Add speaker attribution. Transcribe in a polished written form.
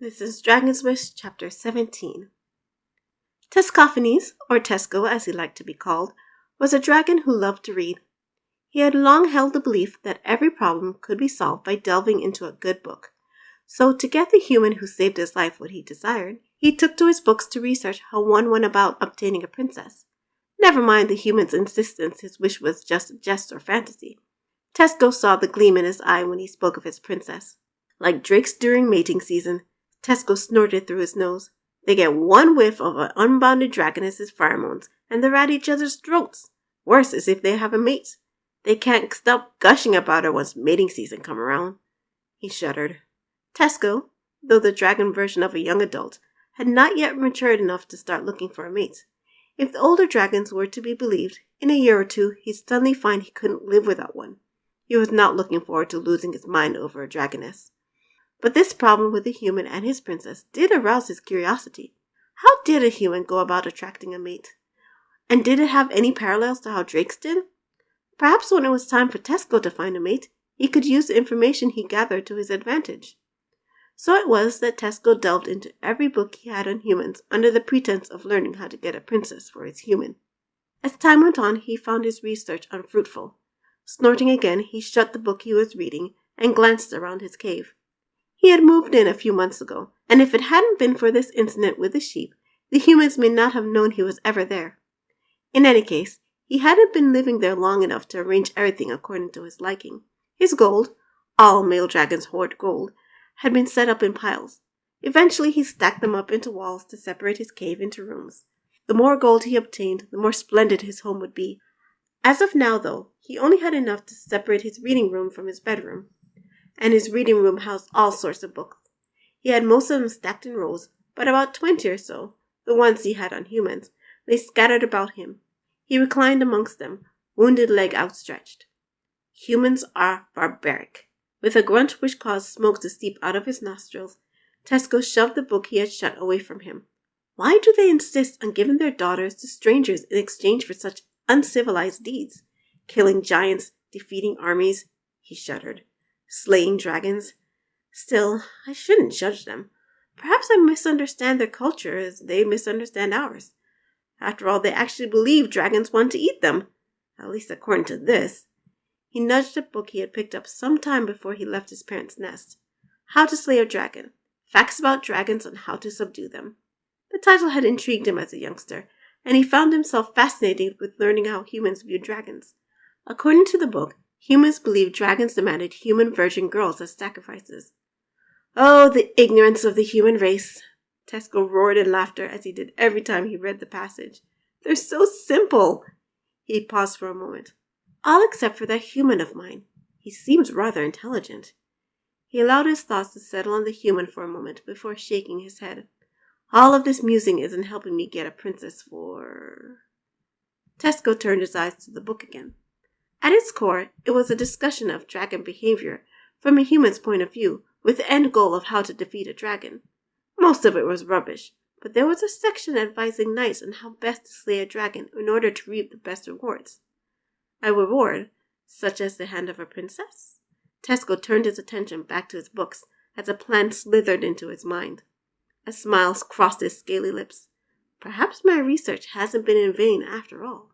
Speaker 1: This is Dragon's Wish, Chapter 17. Tescophanes, or Tesco as he liked to be called, was a dragon who loved to read. He had long held the belief that every problem could be solved by delving into a good book. So, to get the human who saved his life what he desired, he took to his books to research how one went about obtaining a princess. Never mind the human's insistence his wish was just a jest or fantasy. Tesco saw the gleam in his eye when he spoke of his princess. Like drakes during mating season, Tesco snorted through his nose. They get one whiff of an unbounded dragoness's pheromones, and they're at each other's throats. Worse is if they have a mate. They can't stop gushing about her once mating season come around. He shuddered. Tesco, though the dragon version of a young adult, had not yet matured enough to start looking for a mate. If the older dragons were to be believed, in a year or two he'd suddenly find he couldn't live without one. He was not looking forward to losing his mind over a dragoness. But this problem with the human and his princess did arouse his curiosity. How did a human go about attracting a mate? And did it have any parallels to how drakes did? Perhaps when it was time for Tesco to find a mate, he could use the information he gathered to his advantage. So it was that Tesco delved into every book he had on humans under the pretense of learning how to get a princess for his human. As time went on, he found his research unfruitful. Snorting again, he shut the book he was reading and glanced around his cave. He had moved in a few months ago, and if it hadn't been for this incident with the sheep, the humans may not have known he was ever there. In any case, he hadn't been living there long enough to arrange everything according to his liking. His gold, all male dragons hoard gold, had been set up in piles. Eventually he stacked them up into walls to separate his cave into rooms. The more gold he obtained, the more splendid his home would be. As of now, though, he only had enough to separate his reading room from his bedroom. And his reading room housed all sorts of books. He had most of them stacked in rows, but about 20 or so, the ones he had on humans, lay scattered about him. He reclined amongst them, wounded leg outstretched. Humans are barbaric. With a grunt which caused smoke to seep out of his nostrils, Tesco shoved the book he had shut away from him. Why do they insist on giving their daughters to strangers in exchange for such uncivilized deeds? Killing giants, defeating armies, he shuddered. Slaying dragons. Still, I shouldn't judge them. Perhaps I misunderstand their culture as they misunderstand ours. After all, they actually believe dragons want to eat them. At least according to this. He nudged a book he had picked up some time before he left his parents' nest. How to Slay a Dragon. Facts about dragons and how to subdue them. The title had intrigued him as a youngster, and he found himself fascinated with learning how humans viewed dragons. According to the book, humans believed dragons demanded human virgin girls as sacrifices. Oh, the ignorance of the human race! Tesco roared in laughter as he did every time he read the passage. They're so simple! He paused for a moment. All except for that human of mine. He seems rather intelligent. He allowed his thoughts to settle on the human for a moment before shaking his head. All of this musing isn't helping me get a princess for... Tesco turned his eyes to the book again. At its core, it was a discussion of dragon behavior from a human's point of view, with the end goal of how to defeat a dragon. Most of it was rubbish, but there was a section advising knights on how best to slay a dragon in order to reap the best rewards. A reward, such as the hand of a princess? Tesco turned his attention back to his books as a plan slithered into his mind. A smile crossed his scaly lips. Perhaps my research hasn't been in vain after all.